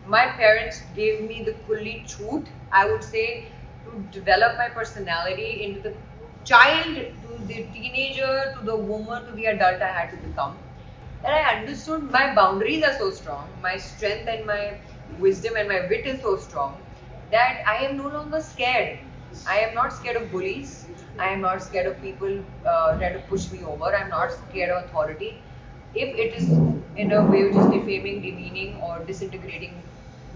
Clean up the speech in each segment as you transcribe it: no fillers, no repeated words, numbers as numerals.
my parents gave me the kulli choot, I would say, to develop my personality into the child, to the teenager, to the woman, to the adult I had to become. And I understood my boundaries are so strong, my strength and my wisdom and my wit is so strong that I am no longer scared. I am not scared of bullies. I am not scared of people trying to push me over. I'm not scared of authority. If it is in a way which is defaming, demeaning, or disintegrating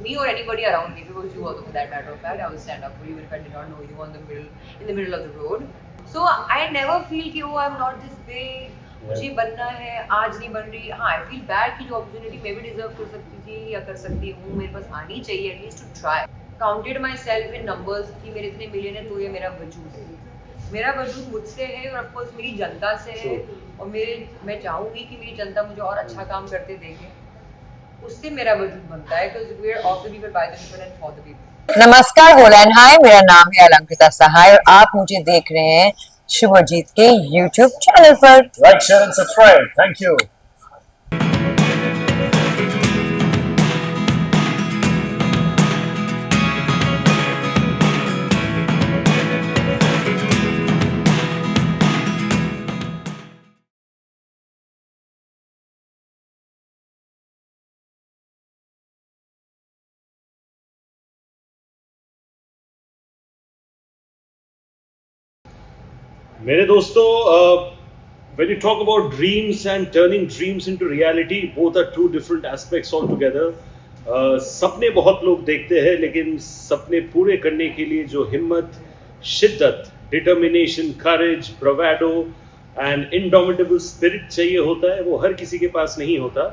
me or anybody around me, because you also for that matter of fact, I will stand up for you even if I did not know you in the middle of the road. So I never feel कि oh I'm not this big, मुझे बनना है आज नहीं बन रही. हाँ, I feel bad कि जो opportunity मैं भी deserve कर सकती थी या कर सकती हूँ मेरे पास आनी चाहिए at least to try. Counted myself in numbers कि मेरे इतने मिलियन है तो ये मेरा वजूद है. मेरा वजूद मुझसे है और ऑफकोर्स मेरी जनता से है और मैं चाहूँगी कि मेरी जनता मुझे और अच्छा काम करते देखे. उससे मेरा वजूद बनता है because we are of the people, by the people and for the people. नमस्कार होलैंड हाय, मेरा नाम है अलंकृता सहाय और आप मुझे देख रहे हैं शुभजीत के YouTube चैनल पर. Like, share and subscribe. Thank you. मेरे दोस्तों, when you talk about dreams and turning dreams into reality, both are two different aspects altogether. सपने बहुत लोग देखते हैं, लेकिन सपने पूरे करने के लिए जो हिम्मत, शिद्दत, determination, courage, bravado and indomitable spirit चाहिए होता है, वो हर किसी के पास नहीं होता.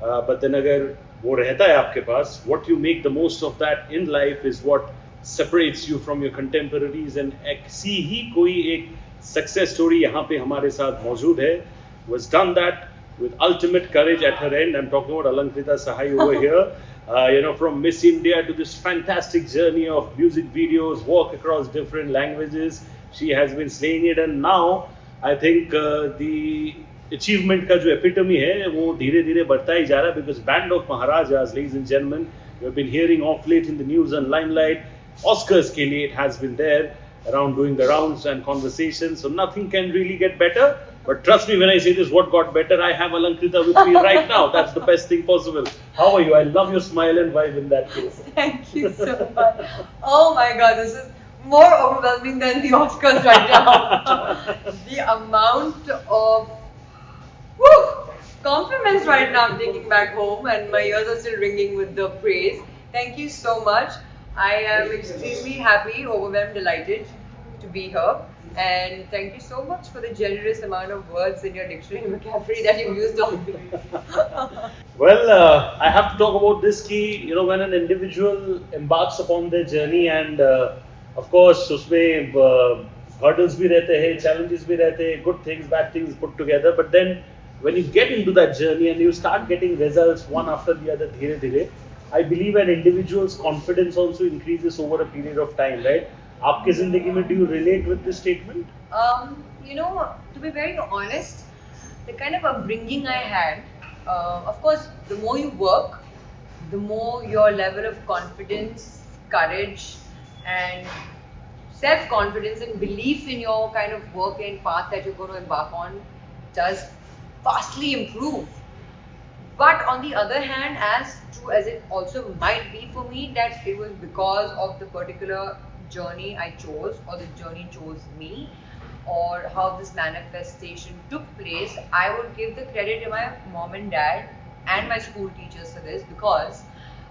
बट देन अगर वो रहता है आपके पास, what you make the most of that in life is what separates you from your contemporaries. And ऐसी ही कोई एक सक्सेस स्टोरी यहाँ पे हमारे साथ मौजूद है. Was done that with ultimate courage at her end. I'm talking about Alankrita Sahai over here. From Miss India to this fantastic journey of music videos, walk across different languages. She has been slaying it, and now I think the achievement का जो epitome है वो धीरे धीरे बढ़ता ही जा रहा है. Because Band of Maharajas, ladies and gentlemen, we have been hearing off late in the news and limelight. Oscars के लिए it has been there, around doing the rounds and conversations, so nothing can really get better. But trust me when I say this, what got better, I have Alankrita with me right now. That's the best thing possible. How are you? I love your smile and vibe in that case. Thank you so much. Oh my god, this is more overwhelming than the Oscars right now. The amount of compliments right now I'm taking back home, and my ears are still ringing with the praise. Thank you so much. I am extremely happy, overwhelmed, delighted to be here. And thank you so much for the generous amount of words in your dictionary vocabulary that you used on me. Well, I have to talk about this key, when an individual embarks upon their journey, and of course, उसमें hurdles भी रहते हैं, challenges भी रहते हैं, good things, bad things put together. But then, when you get into that journey and you start getting results one after the other, धीरे धीरे, I believe an individual's confidence also increases over a period of time, right? आपके जिंदगी में do you relate with this statement? To be very honest, the kind of upbringing I had, of course, the more you work, the more your level of confidence, courage, and self-confidence and belief in your kind of work and path that you're going to embark on does vastly improve. But on the other hand, as true as it also might be for me, that it was because of the particular journey I chose, or the journey chose me, or how this manifestation took place, I would give the credit to my mom and dad and my school teachers for this, because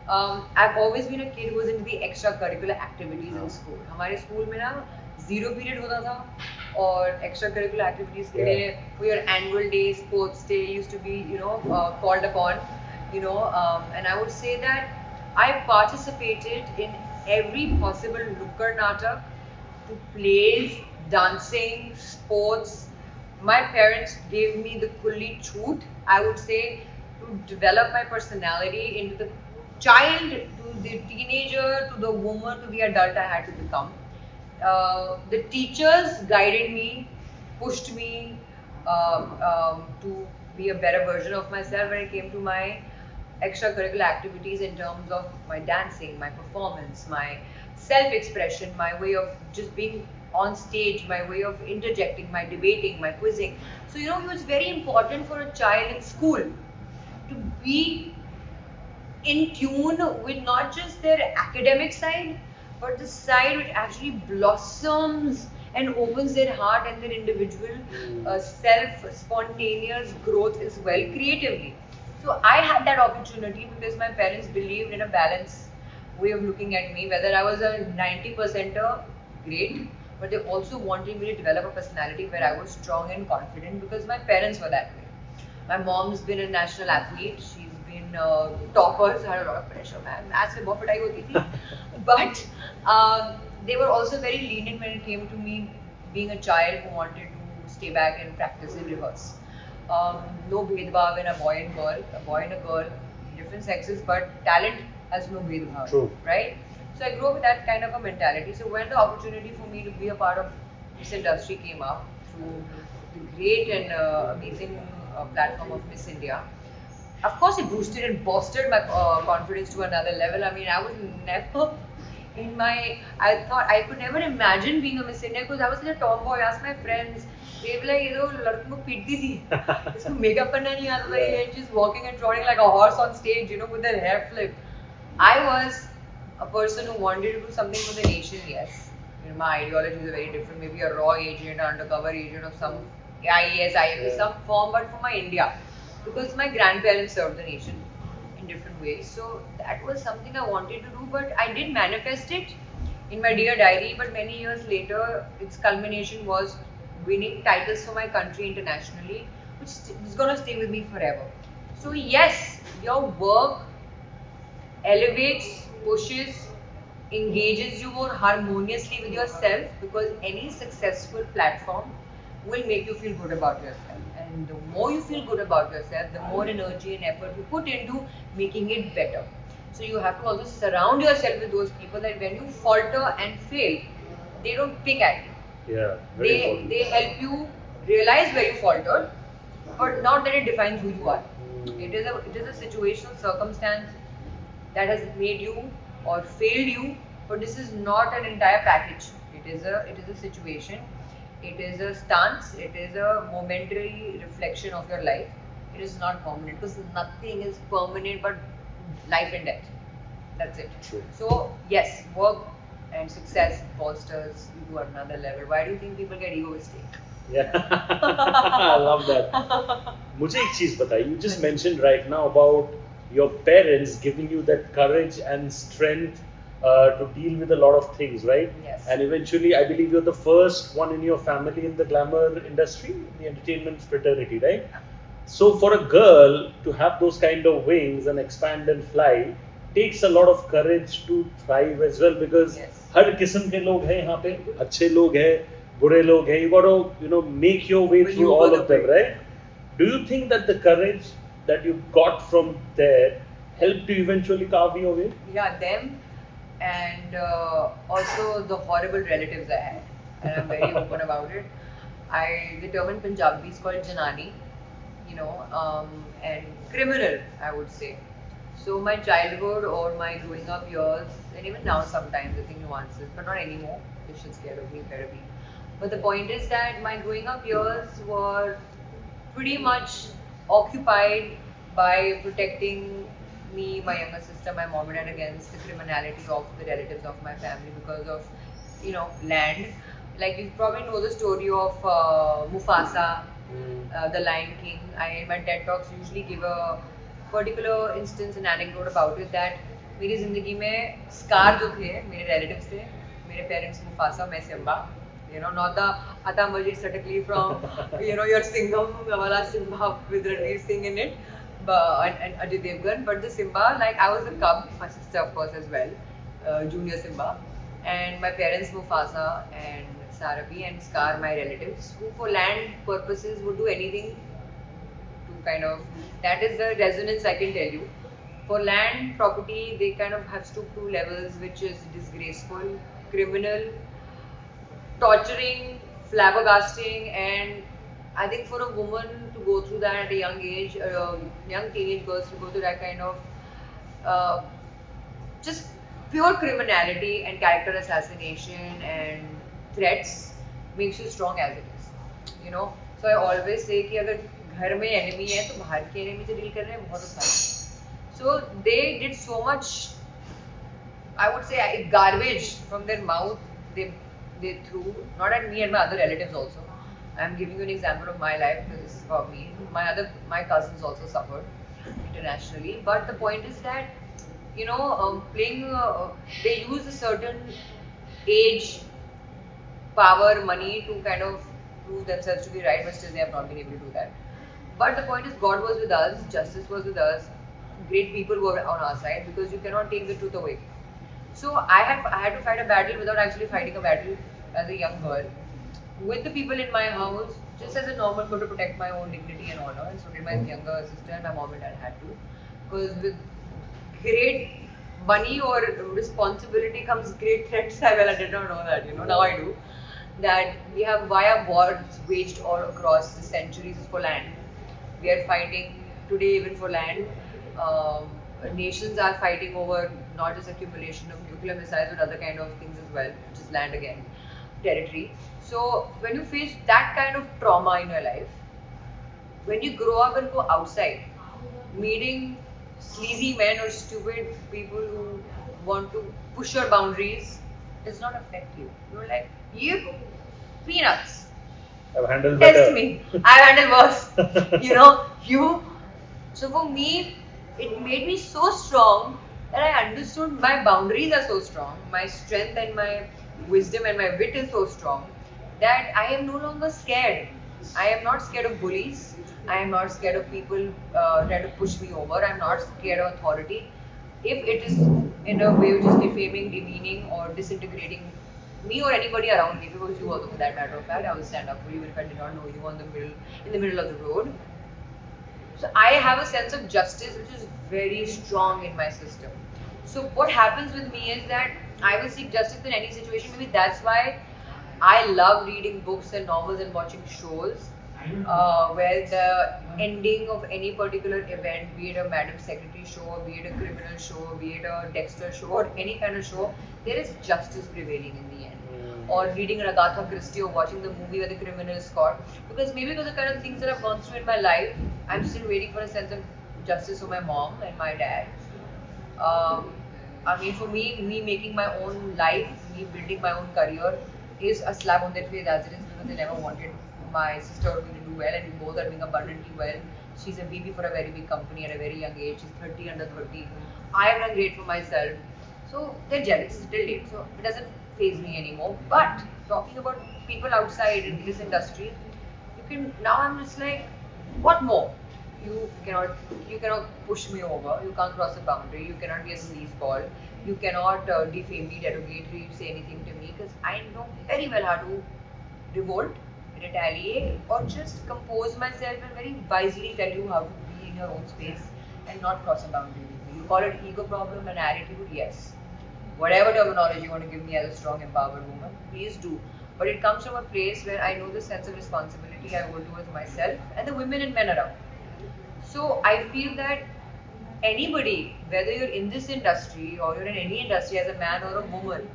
I've always been a kid who was into the extracurricular activities in school. हमारे school में ना 0 period होता था, और extracurricular activities के लिए for your annual day, sports day used to be called upon, and I would say that I participated in every possible nukkad natak, to plays, dancing, sports. My parents gave me the kulli choot, I would say, to develop my personality into the child, to the teenager, to the woman, to the adult I had to become. The teachers guided me, pushed me to be a better version of myself when it came to my extracurricular activities in terms of my dancing, my performance, my self-expression, my way of just being on stage, my way of interjecting, my debating, my quizzing. So it was very important for a child in school to be in tune with not just their academic side, but the side which actually blossoms and opens their heart and their individual self-spontaneous growth as well creatively. So I had that opportunity because my parents believed in a balanced way of looking at me. Whether I was a 90%er, great, but they also wanted me to develop a personality where I was strong and confident because my parents were that way. My mom's been a national athlete. She's been topper, so I had a lot of pressure, man. Maths mein bahut pitai hoti thi. But they were also very lenient when it came to me being a child who wanted to stay back and practice and rehearse. No bhedbhav in a boy and a girl, different sexes, but talent has no bhedbhav. True. Right? So I grew up with that kind of a mentality. So when the opportunity for me to be a part of this industry came up through the great and amazing platform of Miss India, of course it boosted and bolstered my confidence to another level. I mean, I was never I thought I could never imagine being a Miss India because I was such a tomboy. I asked my friends, they were like, लड़कों को पीटती थी, इसको makeup करना नहीं आता था, and she's walking and trotting like a horse on stage, with her hair flipped. I was a person who wanted to do something for the nation, yes. My ideology is very different, maybe a raw agent, an undercover agent of some IAS, IFS, some form, but for my India. Because my grandparents served the nation in different ways. So that was something I wanted to do, but I did manifest it in my Dear Diary, but many years later, its culmination was winning titles for my country internationally, which is going to stay with me forever. So yes, your work elevates, pushes, engages you more harmoniously with yourself because any successful platform will make you feel good about yourself. And the more you feel good about yourself, the more energy and effort you put into making it better. So you have to also surround yourself with those people that when you falter and fail, they don't pick at you. Yeah, very important. They help you realize where you faltered, but not that it defines who you are. It is a situational circumstance that has made you or failed you, but this is not an entire package. It is a situation. It is a stance. It is a momentary reflection of your life. It is not permanent because nothing is permanent but life and death. That's it. True. So yes, work and success bolsters you to another level. Why do you think people get egoistic? Yeah, I love that. मुझे एक चीज बताइए. You just mentioned right now about your parents giving you that courage and strength to deal with a lot of things, right? Yes. And eventually, I believe you're the first one in your family in the glamour industry, the entertainment fraternity, right? So for a girl to have those kind of wings and expand and fly takes a lot of courage to thrive as well because Yes. हर किस्म के लोग हैं यहाँ पे, अच्छे लोग हैं, बुरे लोग हैं. You got to make your way Will through you all go of the them, way. right? Do you think that the courage that you got from there helped you eventually carve your way? Yeah, them and also the horrible relatives I had, and I'm very open about it. The term in Punjabi is called janani, and criminal, I would say. So my childhood or my growing up years, and even now sometimes I think nuances, but not anymore. This shit's scared of me in therapy. But the point is that my growing up years were pretty much occupied by protecting me, my younger sister, my mom and dad against the criminality of the relatives of my family because of, land. Like you probably know the story of Mufasa, the Lion King. In my TED Talks usually give a particular instance, an anecdote about it that मेरी ज़िंदगी में scar जो थे मेरे relatives थे, मेरे parents Mufasa, मैं Simba. Not the Ata Majid Satakli from, your Singham, wala Simba with Ranveer Singh in it, and Ajay Devgan, but the Simba, like I was a cub, my sister of course as well, junior Simba, and my parents Mufasa and Sarabi and Scar, my relatives, who for land purposes would do anything to kind of, that is the resonance I can tell you. For land property, they kind of have stooped to levels which is disgraceful, criminal, torturing, flabbergasting, and I think for a woman to go through that at a young age, young teenage girls to go through that kind of uh, just pure criminality and character assassination and threats makes you strong as it is. You know, so I always say कि अगर घर में enemy है तो बाहर के enemy से deal कर रहे हैं बहुत आसान है. So they did so much, I would say, garbage from their mouth. They threw, not at me and my other relatives also. I'm giving you an example of my life because this is about me. My cousins also suffered internationally. But the point is that, you know, they use a certain age, power, money to kind of prove themselves to be right, but still they have not been able to do that. But the point is, God was with us, justice was with us, great people were on our side, because you cannot take the truth away. So I had to fight a battle without actually fighting a battle as a young girl with the people in my house, just as a normal girl to protect my own dignity and honor. And so did my younger sister and my mom and dad had to, because with great money or responsibility comes great threats. Well, I did not know that, you know, now I do. That we have why wars waged all across the centuries for land. We are fighting today even for land. Nations are fighting over not just accumulation of nuclear missiles but other kind of things as well, which is land again, territory. So when you face that kind of trauma in your life, when you grow up and go outside, meeting sleazy men or stupid people who want to push your boundaries does not affect you. You're like, you peanuts. I've handled better. Test me. I've handled worse. You know, you. So for me, it made me so strong that I understood my boundaries are so strong. My strength and my wisdom and my wit is so strong that I am no longer scared. I am not scared of bullies. I am not scared of people trying to push me over. I'm not scared of authority. If it is in a way which is defaming, demeaning, or disintegrating me or anybody around me, because you also, for that matter of fact, I will stand up for you if I did not know you in the middle of the road. So I have a sense of justice which is very strong in my system. So what happens with me is that I will seek justice in any situation. Maybe that's why I love reading books and novels and watching shows where the ending of any particular event, be it a Madam Secretary show, be it a criminal show, be it a Dexter show, or any kind of show, there is justice prevailing in the end. Or reading an Agatha Christie or watching the movie where the criminal is caught. Because maybe because of the kind of things that I've gone through in my life, I'm still waiting for a sense of justice for my mom and my dad. I mean, for me making my own life, me building my own career is a slap on their face as it is, because they never wanted my sister or me to do well, and we both are doing abundantly well. She's a VP for a very big company at a very young age. She's 30 under 30. I have done great for myself. So they're jealous till date. So it doesn't faze me anymore. But talking about people outside in this industry, now I'm just like, what more? You cannot push me over. You can't cross a boundary. You cannot be a sleazeball. You cannot defame me, derogatory, say anything to me, because I know very well how to revolt, retaliate, or just compose myself and very wisely tell you how to be in your own space and not cross a boundary with me. You call it ego problem and attitude, yes. Whatever terminology you want to give me as a strong, empowered woman, please do. But it comes from a place where I know the sense of responsibility I owe towards myself and the women and men around. So I feel that anybody, whether you're in this industry or you're in any industry as a man or a woman,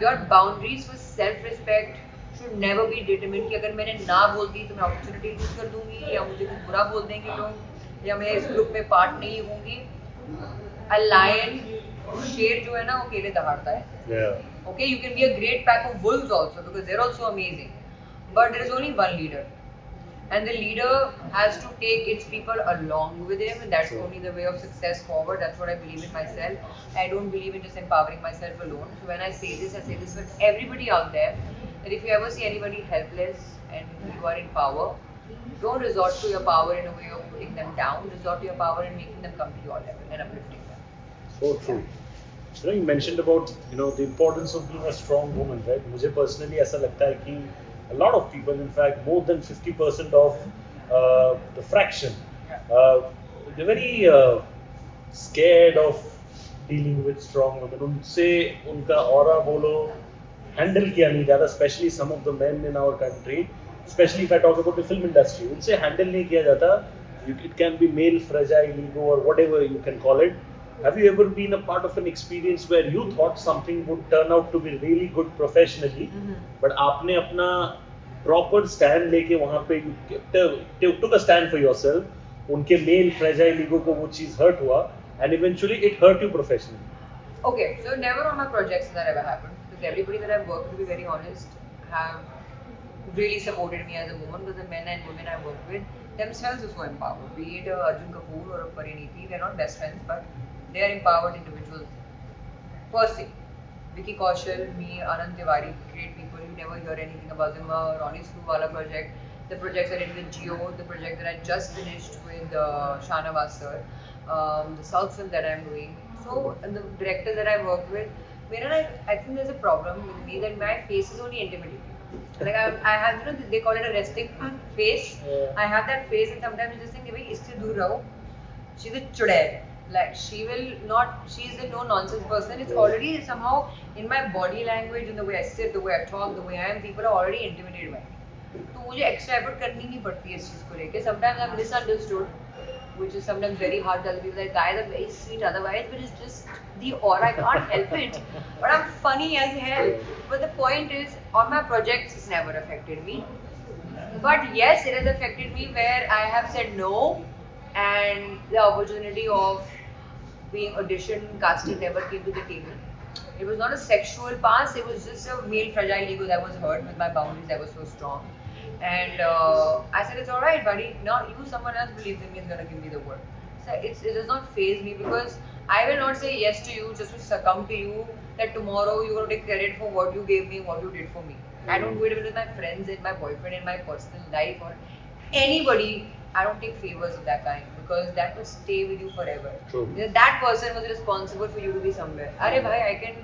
your boundaries for self-respect should never be determined कि अगर मैंने ना बोल दी तो मैं opportunity lose कर दूंगी, या मुझे कुछ बुरा बोल देंगे लोग, या मैं इस ग्रुप में पार्ट नहीं होंगी. A lion, शेर जो है ना, वो अकेले दहाड़ता है. Yeah. Okay, you can be a great pack of wolves also, because they're also amazing. But there is only one leader. And the leader has to take its people along with him, and that's only the way of success forward. That's what I believe in myself. I don't believe in just empowering myself alone. So when I say this for everybody out there, that if you ever see anybody helpless and you are in power, don't resort to your power in a way of putting them down. Resort to your power and making them come to your level and uplifting them. So true. You know, you mentioned about, you know, the importance of being a strong woman, right? मुझे personally ऐसा लगता है कि a lot of people, in fact, more than 50% of the fraction, they're very scared of dealing with strong women. उनसे उनका aura बोलो handle किया नहीं जाता, especially some of the men in our country, especially if I talk about the film industry, उनसे handle नहीं किया जाता. It can be male fragile ego or whatever you can call it. Have you ever been a part of an experience where you thought something would turn out to be really good professionally, but आपने अपना proper stand लेके वहाँ पे you took a stand for yourself, उनके male fragile ego को वो चीज़ hurt हुआ, and eventually it hurt you professionally? Okay, so never on my projects has that ever happened. Because everybody that I've worked with, to be very honest, have really supported me as a woman. Because the men and women I work with themselves are so empowered. Be it Arjun Kapoor or a Parineeti, they're not best friends, but they are empowered individuals. Per se. Vicky Kaushal, me, Anand Tiwari, great people. You never hear anything about them. Ronnie Screwwala project, the projects I did with Geo, the project that I just finished with Shahnawaz sir, the South film that I'm doing. So the directors that I work with, I think there's a problem with me that my face is only intimidating. Like I have, you know, they call it a resting face. Yeah. I have that face, and sometimes you just think, "Bhai, isse dur raho." She's a chudail. Like she will not. She's a no nonsense person. It's already somehow in my body language, in the way I sit, the way I talk, the way I am. People are already intimidated by me. तो मुझे extra effort करनी नहीं पड़ती है इस चीज़ को लेके. Sometimes I'm misunderstood, which is sometimes very hard to tell people that guys are very sweet otherwise, but it's just the aura. I can't help it. But I'm funny as hell. But the point is, on my projects, it's never affected me. But yes, it has affected me where I have said no, and the opportunity of being auditioned, casted never came to the table. It was not a sexual pass, it was just a male fragile ego that was hurt with my boundaries that was so strong. And I said, it's alright, buddy. Now you, someone else believes in me, is gonna give me the word. So it does not faze me because I will not say yes to you just to succumb to you that tomorrow you're gonna take credit for what you gave me, what you did for me. I don't do it with my friends and my boyfriend in my personal life or anybody. I don't take favors of that kind because that will stay with you forever. True. That person was responsible for you to be somewhere. Arey bhai, I can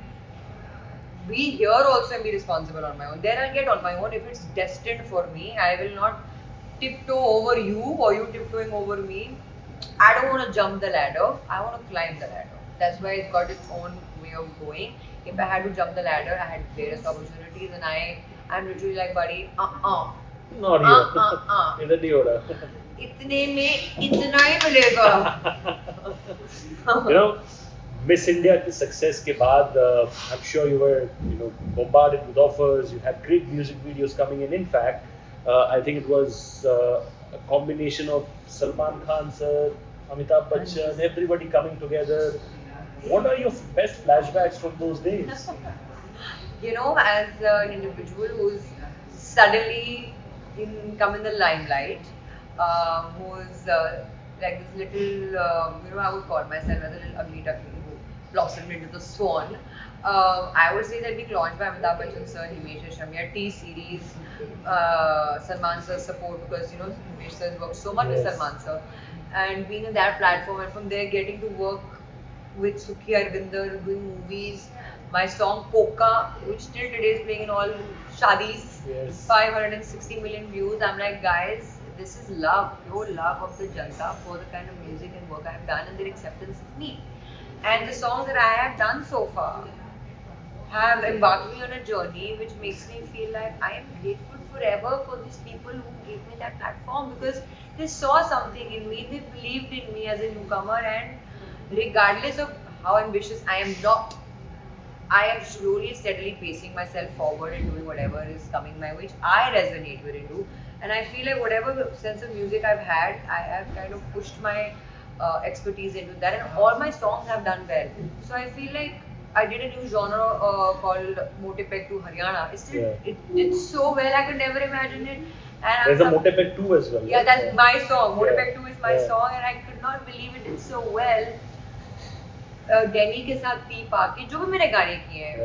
be here also and be responsible on my own. Then I'll get on my own. If it's destined for me, I will not tiptoe over you or you tiptoeing over me. I don't want to jump the ladder. I want to climb the ladder. That's why it's got its own way of going. If I had to jump the ladder, I had various opportunities, and I'm literally like, buddy, Not here. इधर नहीं हो रहा. इतने में इतना ही मिलेगा. You know, Miss India की success के बाद, I'm sure you were, bombarded with offers. You had great music videos coming in. In fact, I think it was a combination of Salman Khan sir, Amitabh Bachchan, everybody coming together. What are your best flashbacks from those days? You know, as an individual who's suddenly come in the limelight, who's like this little, I would call myself as a little ugly duckling who blossomed into the swan. I would say that being launched by Amitabh Bachchan sir, Himesh Reshammiya, T-Series, Salman sir's support because, Himesh sir has worked so much with Salman sir. And being in that platform and from there getting to work with Sukhi Arvinder, doing movies. My song Koka, which till today is playing in all shadis, 560 million views. I'm like, guys, this is love, pure love of the Janta for the kind of music and work I have done and their acceptance of me. And the songs that I have done so far have embarked me on a journey which makes me feel like I am grateful forever for these people who gave me that platform because they saw something in me, they believed in me as a newcomer, and regardless of how ambitious I am not, I am slowly, steadily pacing myself forward and doing whatever is coming my way, which I resonate with and do. And I feel like whatever sense of music I've had, I have kind of pushed my expertise into that, and all my songs have done well. So I feel like I did a new genre called Mote Peg to Haryana. It did so well, I could never imagine it. And there's a Mote Peg 2 as well. Yeah, that's my song. Mote Peg 2 is my song, and I could not believe it did so well. डेनी के साथ P पाके जो भी मैंने गाने किए हैं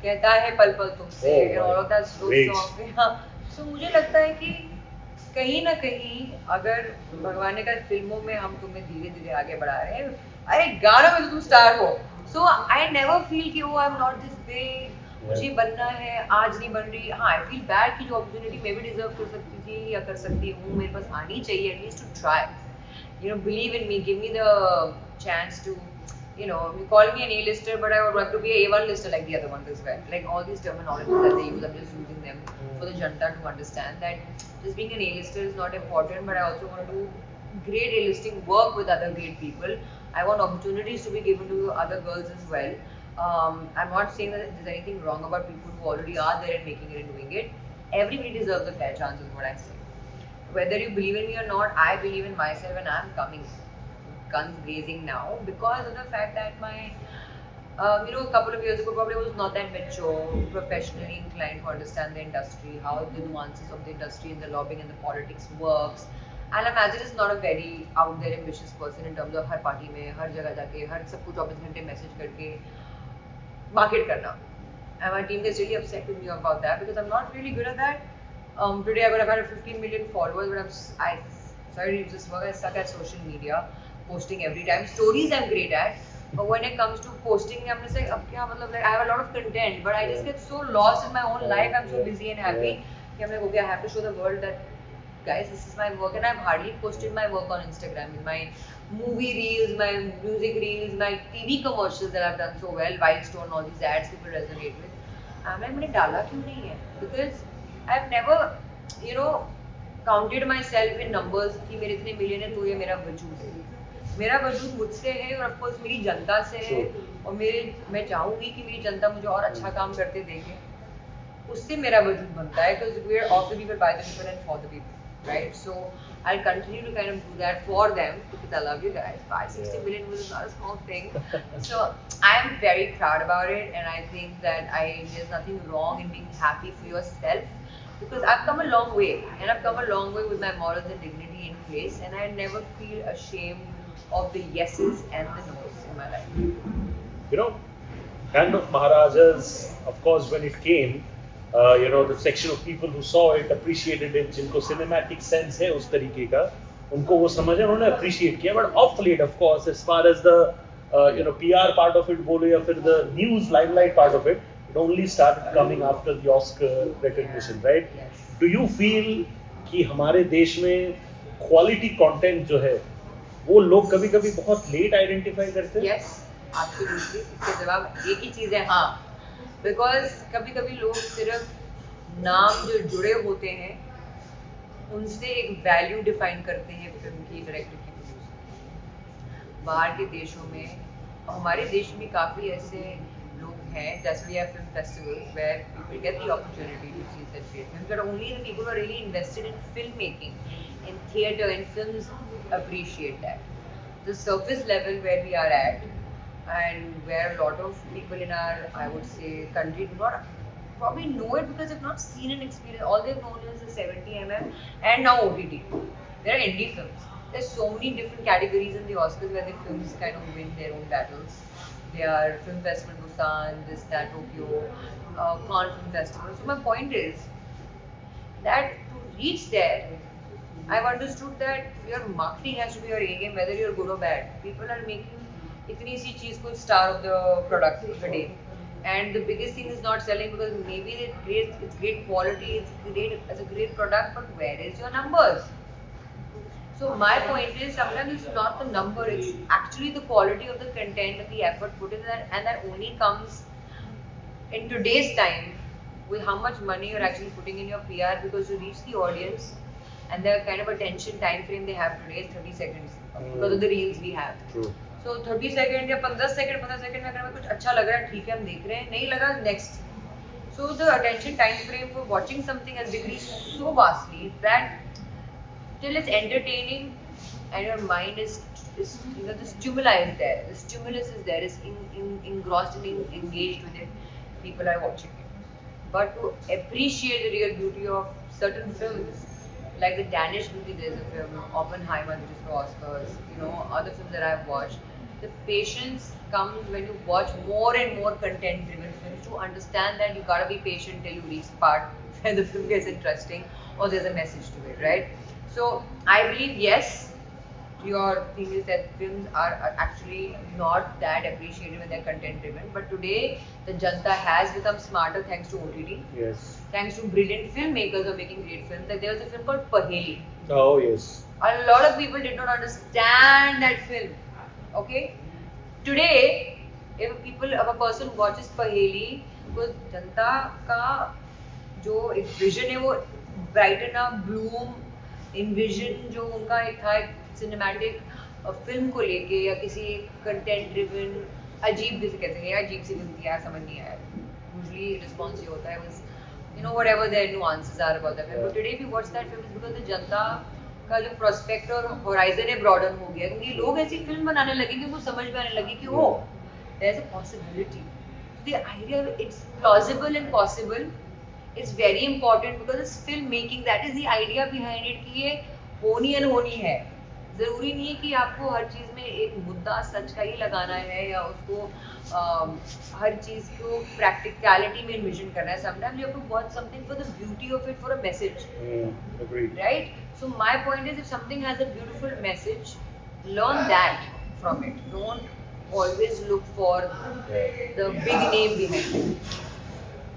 कहता है पल पल तुमसे और ऑल ऑफ दैट सॉन्ग. सो मुझे लगता है कि कहीं ना कहीं अगर भगवान ने कहा फिल्मों में हम तुम्हें धीरे धीरे आगे बढ़ा रहे हैं, अरे गानों में तो तुम स्टार हो. सो आई नेवर फील कि I am not this big, मुझे बनना है, आज नहीं बन रही. हाँ, आई फील बैड कि जो अपॉर्चुनिटी मैं भी डिजर्व कर सकती थी या कर सकती हूँ, मेरे पास आनी चाहिए at least to try. Believe in me, give me the chance to. You call me an A-lister, but I would like to be a A1 lister like the other ones as well. Like all these terminologies that they use, I'm just using them for the Janta to understand that just being an A-lister is not important, but I also want to do great A-listing work with other great people I want opportunities to be given to other girls as well. I'm not saying that there's anything wrong about people who already are there and making it and doing it. Everybody deserves a fair chance, is what I say. Whether you believe in me or not, I believe in myself and I'm coming guns blazing now because of the fact that my a couple of years ago, probably was not that mature, professionally inclined to understand the industry, how the nuances of the industry and the lobbying and the politics works. And imagine is not a very out there ambitious person in terms of her party में, हर जगह जाके, हर सब कुछ 24 घंटे message करके market करना. And my team gets really upset with me about that because I'm not really good at that. Today I would have had 15 million followers, but I sorry to use this word, I suck at social media, posting every time. Stories I'm great at. But when it comes to posting, I'm just like, ab kya matlab, like, I have a lot of content, but I just get so lost in my own life. I'm so busy and happy. I'm like, okay, I have to show the world that, guys, this is my work. And I've hardly posted my work on Instagram. In my movie reels, my music reels, my TV commercials that I've done so well, Wildstone, all these ads people resonate with. I'm like, मैंने डाला क्यों नहीं है? Because I've never, counted myself in numbers कि मेरे इतने million है तो ये मेरा वजूद है. मेरा वजूद मुझसे है और ऑफकोर्स मेरी जनता से है और मैं चाहूँगी कि मेरी जनता मुझे और अच्छा काम करते देखे. उससे मेरा वजूद बनता है because we are of the people, by the people and for the people, right? So I'll continue to kind of do that for them because I love you guys. 560 million was not a small thing. So I am very proud about it and I think that there's nothing wrong in being happy for yourself because I've come a long way and I've come a long way with my morals and dignity in place and I never feel ashamed of the yeses and the nos in my life. Hand of Maharajas, of course, when it came, the section of people who saw it appreciated it, जिनको cinematic sense है उस तरीके का, उनको वो समझा, उन्होंने appreciate किया. But of late, of course, as far as the PR part of it बोलो या फिर the news limelight part of it, it only started coming after the Oscar recognition, right? Yes. Do you feel कि हमारे देश में quality content जो है वो लोग कभी-कभी बहुत लेट आइडेंटिफाई करते हैं? Yes, absolutely. इसका जवाब एक ही चीज़ है, हाँ. Because कभी-कभी लोग सिर्फ नाम जो जुड़े होते हैं उनसे एक वैल्यू डिफाइन करते हैं फिल्म की, डायरेक्टर की, प्रोड्यूसर की. बाहर के देशों में, हमारे देश में काफ़ी ऐसे लोग हैं, जैसे we have film festivals where people get the opportunity to see such great films, but only the people who are really invested in filmmaking, in theatre, in films appreciate that. The surface level where we are at and where a lot of people in our, I would say, country do not probably know it because they've not seen and experienced. All they've known is the 70mm and now OTT. There are indie films. There's so many different categories in the Oscars where the films kind of win their own battles. They are Film Festival Busan, this, that, Tokyo, Cannes Film Festival. So my point is that to reach there, I've understood that your marketing has to be your A game, whether you're good or bad. People are making itni si cheez ko star of the product of the day. And the biggest thing is not selling because maybe it's great quality, it's a great product, but where is your numbers? So my point is sometimes it's not the number, it's actually the quality of the content and the effort put in that, and that only comes in today's time with how much money you're actually putting in your PR because to reach the audience and the kind of attention time frame they have today is 30 seconds because of the reels we have. True. So 30 second या 15 second में अगर हमें कुछ अच्छा लग रहा है ठीक है हम देख रहे हैं, नहीं लगा next. So the attention time frame for watching something has decreased so vastly that till it's entertaining and your mind is the stimuli is there, the stimulus is there, is engrossed and engaged with it, people are watching it. But to appreciate the real beauty of certain films, like the Danish movie, there's a film, Oppenheimer, which is for Oscars, other films that I've watched, the patience comes when you watch more and more content-driven films to understand that you gotta be patient till you reach the part where the film gets interesting or there's a message to it, right? So I believe, yes, your thing is that films are actually not that appreciated when they're content-driven, but today the Janta has become smarter thanks to OTT. Yes. Thanks to brilliant filmmakers who are making great films. Like there was a film called Paheli. Oh yes. A lot of people did not understand that film. Okay? Today, if a person watches Paheli, because Janta का जो एक vision है वो brighten up, bloom, envision जो उनका एक था cinematic film को लेके या किसी कंटेंट ड्रिवन अजीब जिसे कहते हैं यार अजीब सी फिल्म थी यार समझ नहीं आया यूजुअली रिस्पॉन्स ये होता है was you know whatever their nuances are about that film but today if you watch that film it's because the जनता का जो प्रोस्पेक्ट और होराइजन है ब्रॉडन हो गया क्योंकि लोग ऐसी फिल्म बनाने लगे कि उनको समझ में आने लगी कि oh there is a possibility the idea it's plausible and possible is very important because it's film making that is the idea behind it कि ये होनी अनहोनी है ज़रूरी नहीं है कि आपको हर चीज़ में एक मुद्दा सच का ही लगाना है या उसको हर चीज़ को प्रैक्टिकलिटी में इन्विजन करना है sometimes you have to watch something for the beauty of it for a message Agreed. right? So my point is, if something has a beautiful message, learn that from it. Don't always look for the big name behind it.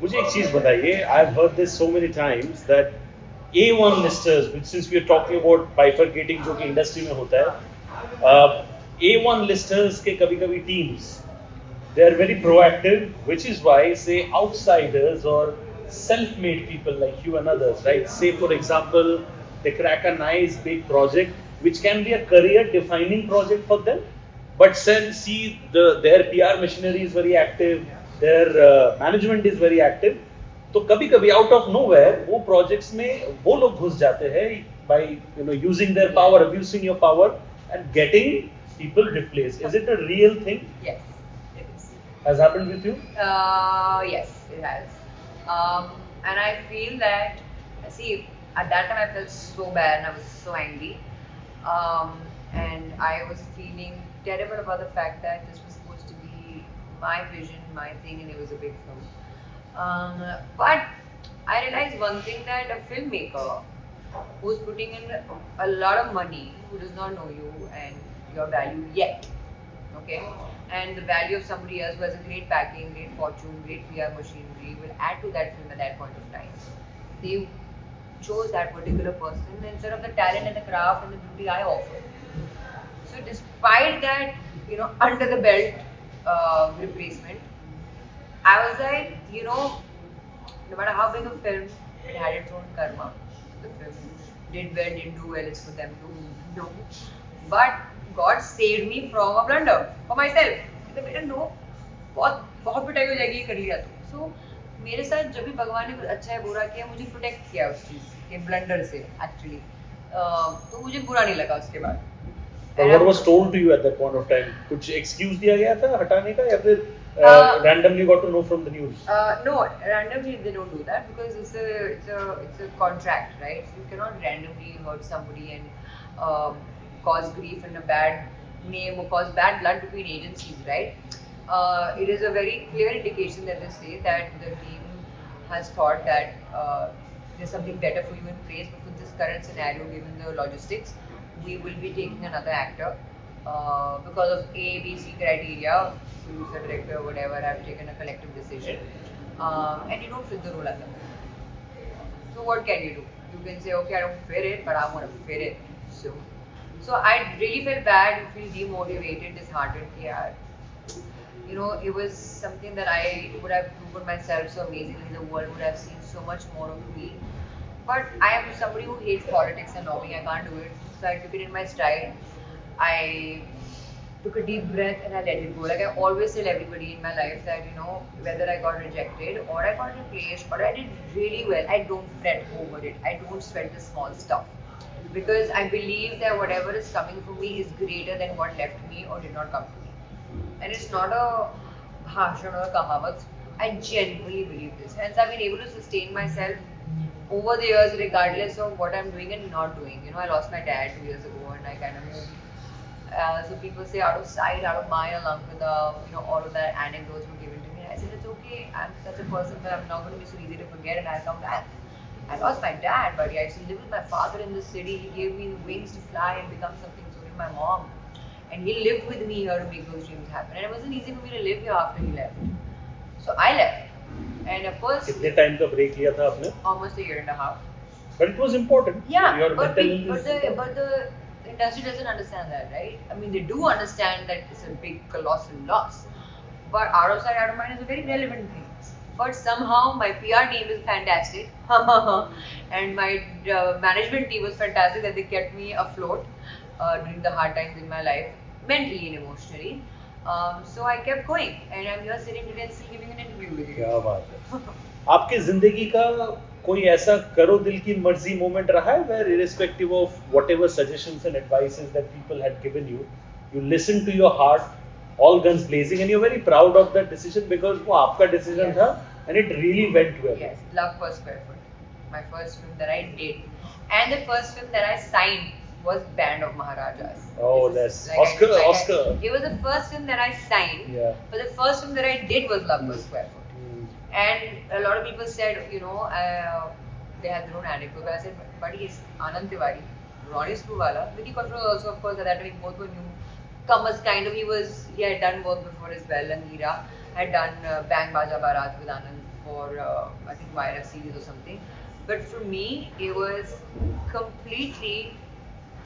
मुझे एक चीज बताइए, I've heard this so many times that A1 listers, which since we are talking about bifurcating जो कि industry में होता है, A1 listers के कभी-कभी teams, they are very proactive, which is why say outsiders or self-made people like you and others, right? Say for example, they crack a nice big project which can be a career-defining project for them, but then see their PR machinery is very active, their management is very active. तो कभी-कभी out of nowhere वो projects में वो लोग घुस जाते हैं by using their power, abusing your power and getting people replaced. Is it a real thing? Yes, it is. Has happened with you? Yes, it has. And I feel that, see, at that time I felt so bad and I was so angry. And I was feeling terrible about the fact that this was supposed to be my vision, my thing, and it was a big film. But I realized one thing that a filmmaker who's putting in a lot of money, who does not know you and your value yet, okay, and the value of somebody else who has a great backing, great fortune, great PR machinery will add to that film at that point of time. They chose that particular person instead of the talent and the craft and the beauty I offer. So despite that, under the belt replacement, I was like, no matter how big a film, it had its own karma. The film did well, didn't do well, it's for them to know. But God saved me from a blunder for myself. मतलब मेरा no बहुत पिटाई हो जाएगी ये कर लिया तो. So मेरे साथ जब भी भगवान ने कुछ अच्छा है बुरा किया मुझे प्रोटेक्ट किया उस चीज़ के ब्लंडर से एक्चुअली. तो मुझे बुरा नहीं लगा उसके बाद. But what was told to you at that point of time? कुछ excuse दिया गया था हटाने का या फिर randomly got to know from the news? No, randomly they don't do that because it's a contract, right? So you cannot randomly hurt somebody and cause grief and a bad name or cause bad blood between agencies, right? It is a very clear indication that they say that the team has thought that there's something better for you in place, but with this current scenario, given the logistics, we will be taking another actor because of A, B, C criteria. Producer, director, whatever, have taken a collective decision, and you don't fit the role at the moment. So what can you do? You can say, okay, I don't fit it, but I'm gonna fit it soon. So I really felt bad. You feel demotivated, disheartened. Yeah, it was something that I would have proven myself so amazingly. The world would have seen so much more of me. But I am somebody who hates politics and lobbying. I can't do it. So I took it in my stride. I took a deep breath and I let it go. Like I always tell everybody in my life that, whether I got rejected or I got replaced or I did really well, I don't fret over it. I don't sweat the small stuff. Because I believe that whatever is coming for me is greater than what left me or did not come to me. And it's not a bhashan or a kahavat. I genuinely believe this. Hence I've been able to sustain myself over the years regardless of what I'm doing and not doing. I lost my dad 2 years ago and I kind of moved. So people say out of sight, out of mind, along with all of that anecdotes were given to me. And I said, it's okay. I'm such a person that I'm not going to be so easy to forget and I'll come back. I lost my dad, buddy. I used to live with my father in this city. He gave me the wings to fly and become something. So did my mom. And he lived with me here to make those dreams happen. And it wasn't easy for me to live here after he left. So I left. And of course, कितने time का break लिया था आपने? almost a year and a half. But it was important. Yeah, Your but mental illness- the industry doesn't understand that, right? I mean, they do understand that it's a big, colossal loss. But out of sight, out of mind is a very relevant thing. But somehow my PR team is fantastic, and my management team was fantastic that they kept me afloat. during the hard times in my life, mentally and emotionally. So I kept going, and I'm here sitting today and still giving an interview with you. क्या बात है. आपकी जिंदगी का कोई ऐसा करो दिल की मर्जी मोमेंट रहा है where irrespective of whatever suggestions and advices that people had given you, you listened to your heart, all guns blazing, and you're very proud of that decision because वो आपका decision Yes. था and it really went well. Yes, Love Per Square Foot, my first film that I did, and the first film that I signed was Band of Maharajas. Oh, This is that's Oscar. Oscar. It was the first film that I signed, Yeah. but the first film that I did was Love Per Square Foot. And a lot of people said, they had their own anecdote. But I said, but he's Anand Tiwari, Ronnie Screwvala. Vicky Kaushal also, of course, at that time both were newcomers. Kind of, he had done work before as well. And Meera had done Bang Baja Barat with Anand for I think YRF series or something. But for me, it was completely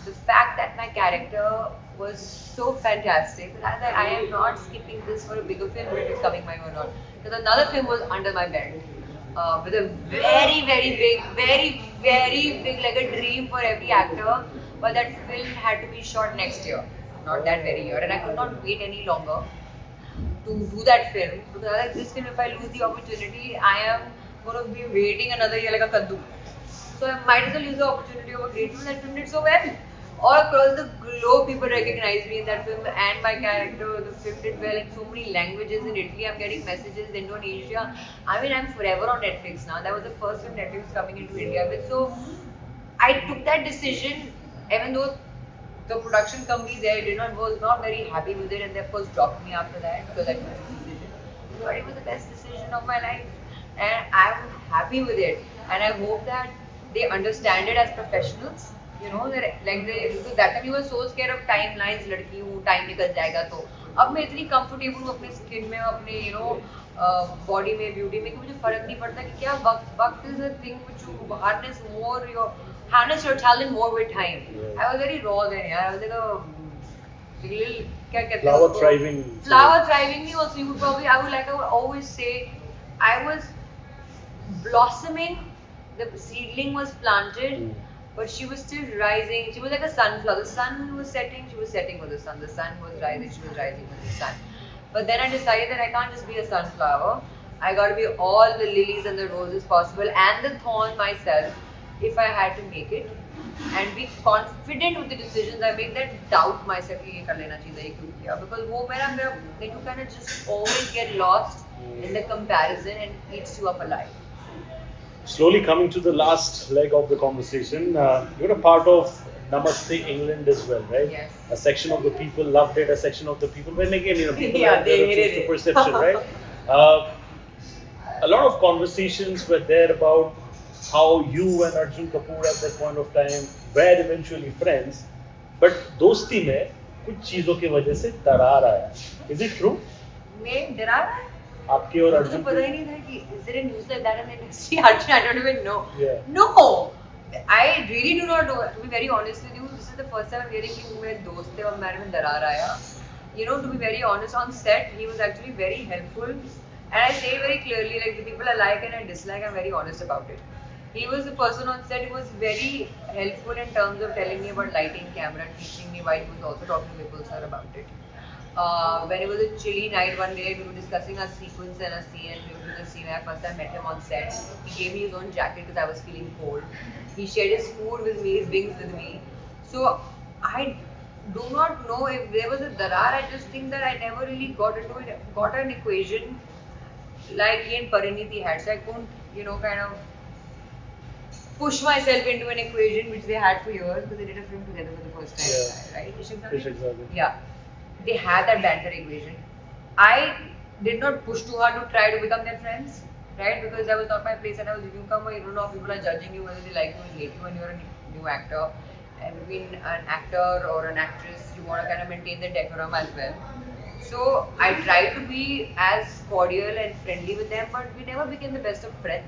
the fact that my character was so fantastic that I am not skipping this for a bigger film if it's coming my way or not. Because another film was under my belt with a very, very big, like a dream for every actor. But that film had to be shot next year, not that very year. And I could not wait any longer to do that film. Because I was like, this film, if I lose the opportunity, I am going to be waiting another year like a kaddu. So I might as well use the opportunity of a great film. That film did so well. All across the globe, people recognized me in that film and my character. The film did well in so many languages. In Italy, I'm getting messages. Indonesia. I mean, I'm forever on Netflix now. That was the first film Netflix coming into India with. So I took that decision, even though the production company there was not very happy with it, and they of course dropped me after that because I took this decision. But it was the best decision of my life, and I'm happy with it. And I hope that they understand it as professionals. That because that time you were so scared of timelines, लड़की हूँ, time निकल जाएगा तो. अब मैं इतनी comfortable हूँ अपने skin में, अपने body में, beauty में कि मुझे फर्क नहीं पड़ता कि क्या वक्त is a thing which you harness your talent more with time. Yeah. I was very raw then, I was like a little क्या कहते हैं Flower उसको? thriving. Flower thriving me also. I would always say, I was blossoming. The seedling was planted. But she was still rising. She was like a sunflower. The sun was setting, she was setting with the sun. The sun was rising, she was rising with the sun. But then I decided that I can't just be a sunflower. I got to be all the lilies and the roses possible and the thorn myself if I had to make it. And be confident with the decisions I make, that doubt myself कि ये कर लेना चाहिए, ये क्यों किया. Because वो मेरा then you kind of just always get lost in the comparison and eats you up alive. Slowly coming to the last leg of the conversation, you're a part of Namaste England as well, right? Yes. A section of the people loved it, a section of the people, when again, people Yeah, have they their hated to it. perception, right? A lot of conversations were there about how you and Arjun Kapoor at that point of time were eventually friends, but दोस्ती में कुछ चीजों की वजह से दरार आया. Is it true? मैं डरा रहा है. आपके और मुझे अर्जुन पता ही नहीं था कि is there a news like that in the industry? Actually, I don't even know. Yeah. No, I really do not know. To be very honest with you, this is the first time I'm hearing कि वो मेरे दोस्त थे और मेरे में दरार आया. To be very honest, on set he was actually very helpful, and I say very clearly, like the people I like and I dislike, I'm very honest about it. He was the person on set who was very helpful in terms of telling me about lighting, camera, teaching me, while he was also talking to Vipul sir about it. When it was a chilly night one day, we were discussing a sequence and a scene, and we were doing a scene. I first time met him on set. He gave me his own jacket because I was feeling cold. He shared his food with me, his wings with me. So I do not know if there was a darar. I just think that I never really got an equation like he and Pariniti had. So I couldn't, kind of push myself into an equation which they had for years because they did a film together for the first time, right? Ishak Zabi. Yeah. They had that banter equation. I did not push too hard to try to become their friends, right? Because that was not my place, and I was a newcomer. You don't know how people are judging you, whether they like you or hate you when you're a new actor. And between an actor or an actress, you want to kind of maintain the decorum as well. So I tried to be as cordial and friendly with them, but we never became the best of friends.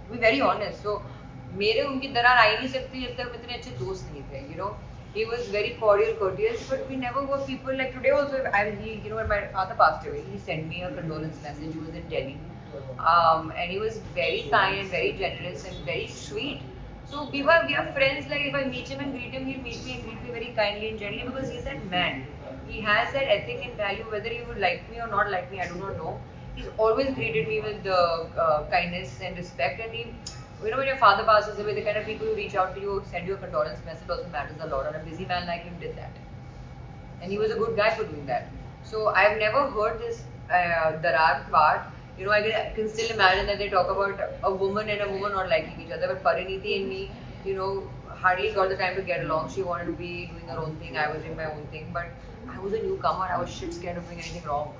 To be very honest. So मेरे उनकी दरार आ ही नहीं सकती जब तक हम इतने अच्छे दोस्त नहीं थे. He was very cordial, courteous, but we never were people like today. Also, when my father passed away, he sent me a condolence message. He was in Delhi, and he was very kind and very generous and very sweet. So we are friends. Like if I meet him and greet him, he'll meet me and greet me very kindly and gently because he's that man. He has that ethic and value. Whether he would like me or not like me, I do not know. He's always greeted me with kindness and respect. And he, you know, when your father passes away, the kind of people who reach out to you, send you a condolence message also matters a lot. And a busy man like him did that. And he was a good guy for doing that. So I've never heard this darar part. You know, can still imagine that they talk about a woman and a woman not liking each other. But Parineeti and me, you know, hardly got the time to get along. She wanted to be doing her own thing. I was doing my own thing. But I was a newcomer. I was shit scared of doing anything wrong.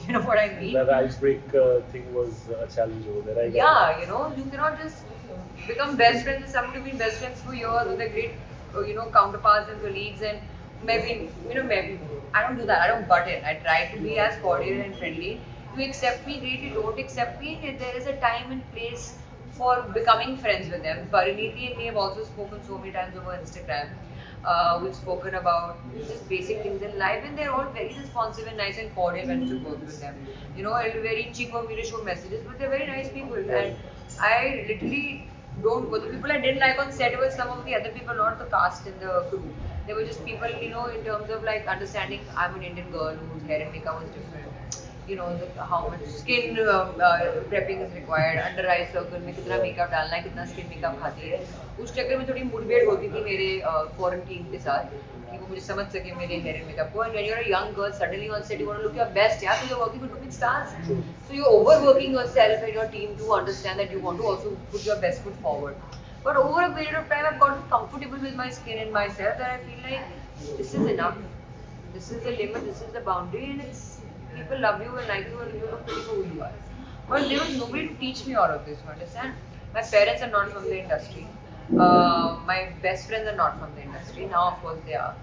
You know what I mean? That ice break thing was a challenge over there. Yeah, you know, you cannot just become best friends with someone who's been best friends for years with a great, you know, counterparts and colleagues and maybe, you know, maybe I don't do that. I don't butt in. I try to be as cordial and friendly. You accept me, great. You don't accept me, there is a time and place for becoming friends with them. Parineeti and me have also spoken so many times over Instagram. We've spoken about just basic things in life, and they're all very responsive and nice and cordial when you work with them. You know, it'll be very cheap of me to show messages, but they're very nice people. And I literally don't go. The people I didn't like on set were some of the other people, not the cast in the crew. They were just people, you know, in terms of like understanding I'm an Indian girl whose hair and makeup was different. You know, how much skin prepping is required, under eye circle में कितना makeup डालना है, कितना skin makeup खाती है. उस चक्कर में थोड़ी मुठभेड़ होती थी मेरे foreign team के साथ कि वो मुझे समझ सके मेरे hair and makeup को. And when you're a young girl, suddenly on set you want to look your best, yeah, so you're working with two big stars. So you're overworking yourself and your team to understand that you want to also put your best foot forward. But over a period of time, I've gotten comfortable with my skin and myself that I feel like this is enough. This is the limit, this is the boundary, and it's people love you and like you and you look pretty for who you are. But there was nobody to teach me all of this, you understand? My parents are not from the industry. My best friends are not from the industry. Now, of course, they are.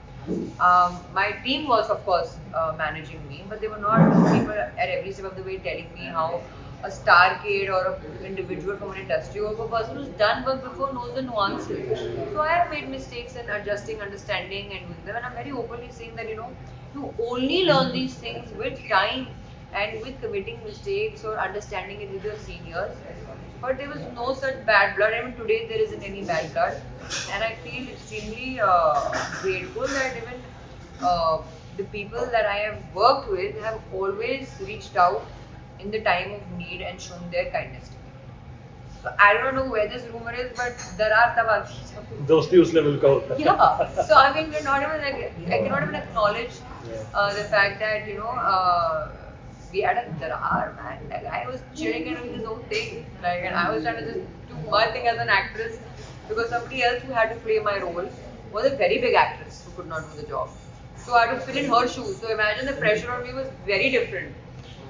My team was, of course, managing me, but they were not people at every step of the way telling me how a star kid or an individual from an industry or a person who's done work before knows the nuances. So I have made mistakes in adjusting, understanding, and doing them. And I'm very openly saying that, you know, you only learn these things with time and with committing mistakes or understanding it with your seniors. But there was no such bad blood. I mean, today there isn't any bad blood. And I feel extremely grateful that even the people that I have worked with have always reached out in the time of need and shown their kindness to me. So I don't know where this rumor is, but there are tabati. दोस्ती उस level का होता है. Yeah. So I mean, we're not even like, I cannot even acknowledge the fact that, you know, we had a darar, man. Like I was chilling and doing his own thing. Like, and I was trying to just do my thing as an actress because somebody else who had to play my role was a very big actress who could not do the job. So I had to fill in her shoes. So imagine the pressure on me was very different.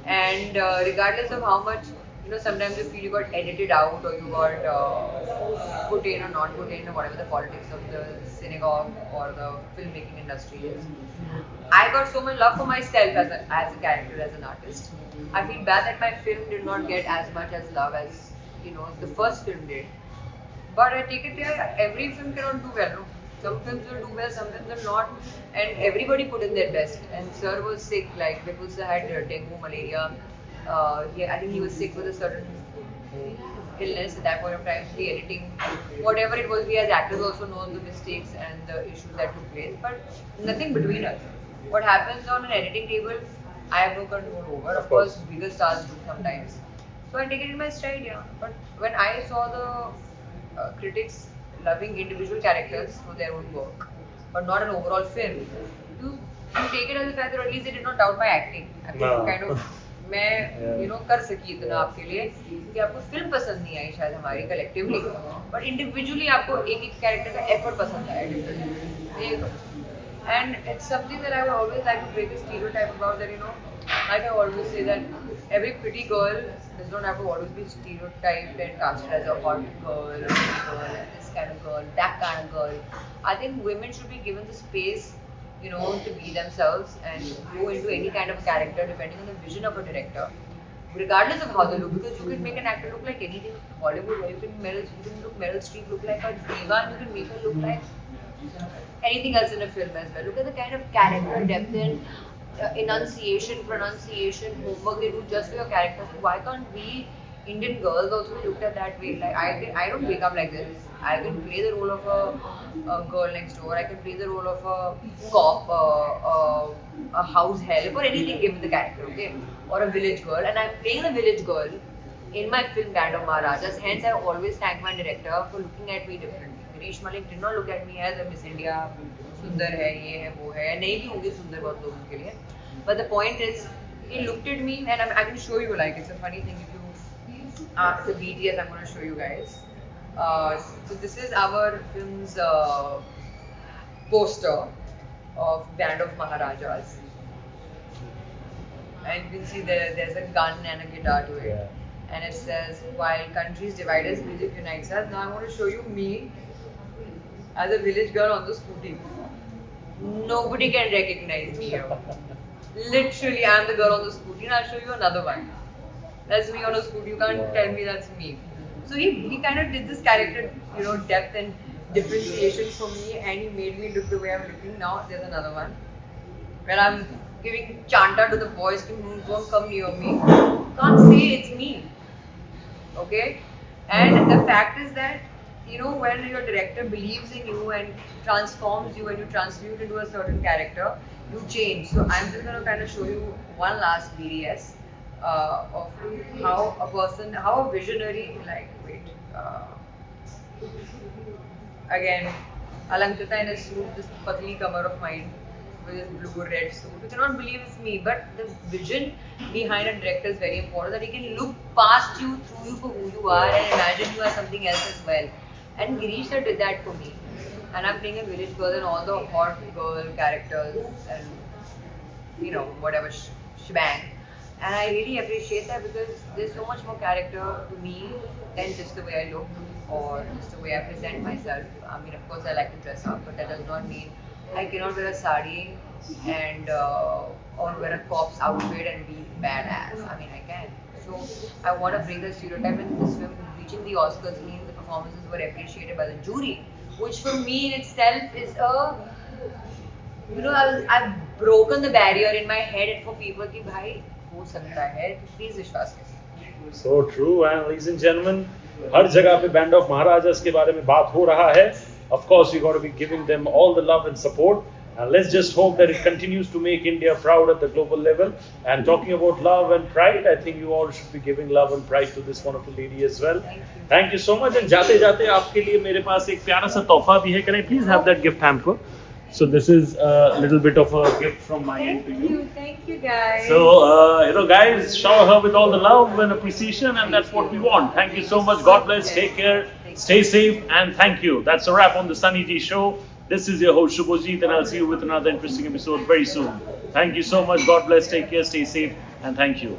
And regardless of how much, you know, sometimes you feel you got edited out or you got put in or not put in or whatever the politics of the synagogue or the filmmaking industry is. I got so much love for myself as a character, as an artist. I feel bad that my film did not get as much as love as, you know, the first film did. But I take it there, every film cannot do well. No? Some films will do well, some films will not. And everybody put in their best. And Sir was sick, like Vipul sir had dengue, malaria. I think he was sick with a certain illness at that point of time. So the editing, whatever it was, we as actors also know the mistakes and the issues that took place. But nothing between us. What happens on an editing table, I have no control over. Of course, bigger stars do sometimes. So I take it in my stride, yeah. But when I saw the critics loving individual characters for their own work, but not an overall film, you take it as the fact that at least they did not doubt my acting. I think kind of मैं you know कर सकी इतना आपके लिए कि आपको film पसंद नहीं आई शायद हमारी collectively, but individually आपको एक एक character का effort पसंद आया differently. And it's something that I would always like to break a stereotype about, that, you know, like I always say that every pretty girl does not have to always be stereotyped and casted as a hot girl, a pretty girl, this kind of girl, that kind of girl. I think women should be given the space, you know, to be themselves and go into any kind of character depending on the vision of a director, regardless of how they look. Because you can make an actor look like anything in Hollywood. You can look Meryl Streep look like a diva, and you can make her look like anything else in a film as well. Look at the kind of character depth and enunciation, pronunciation, homework they do just for your characters. So why can't we Indian girls also looked at that way. Like I don't wake up like this. I can play the role of a girl next door. I can play the role of a cop, a house help, or anything given the character, okay? Or a village girl, and I'm playing the village girl in my film Band of Maharajas. Hence, I always thank my director for looking at me differently. Girish Malik did not look at me as a Miss India, सुंदर है, ये है, वो है. नहीं भी होंगे सुंदर बहुत लोगों के लिए. But the point is, he looked at me, and I can show you. Like, it's a funny thing. If you it's a BTS, I'm going to show you guys. So this is our film's poster of Band of Maharajas, and you can see there's a gun and a guitar to it. Yeah. And it says, while countries divide us, music unites us. Now I want to show you me as a village girl on the scooty. Nobody can recognize me here. Literally, I'm the girl on the scooty, and I'll show you another one. That's me on a scooty. You can't tell me that's me. So he kind of did this character, depth and differentiation for me, and he made me look the way I'm looking. Now there's another one where I'm giving chanta to the boys to don't come near me. Can't say it's me. Okay? And the fact is that, when your director believes in you and transforms you and you transmute into a certain character, you change. So I'm just going to kind of show you one last BDS of how a visionary, again, Alankita in a suit, this patli cover of mine with his blue red suit. You cannot believe it's me, but the vision behind a director is very important, that he can look past you, through you for who you are, and imagine you as something else as well. And Girish sir did that for me. And I'm playing a village girl and all the hot girl characters and whatever shebang. And I really appreciate that, because there's so much more character to me than just the way I look or just the way I present myself. I mean, of course, I like to dress up, but that does not mean I cannot wear a sari and or wear a cop's outfit and be badass. I mean, I can. So I want to break the stereotype, in this film reaching the Oscars means the performances were appreciated by the jury, which for me in itself is I've broken the barrier in my head and for people ki bhai ho sakta hai, please vishwas kariye. So true, and ladies and gentlemen, हर जगह पे band of महाराजास के बारे में बात हो रहा है. Of course, we got to be giving them all the love and support. And let's just hope that it continues to make India proud at the global level. And talking about love and pride, I think you all should be giving love and pride to this wonderful lady as well. Thank you so much. And जाते जाते आपके लिए मेरे पास एक प्यारा सा तोहफा भी है. Can I please have that gift hamper? So this is a little bit of a gift from my end to you. Thank you guys. So, guys, shower her with all the love and appreciation, and that's what we want. Thank you so much. God bless. Take care. Stay safe, and thank you. That's a wrap on the Sunny D Show. This is your host Shubhajit, and I'll see you with another interesting episode very soon. Thank you so much. God bless. Take care. Stay safe, and thank you.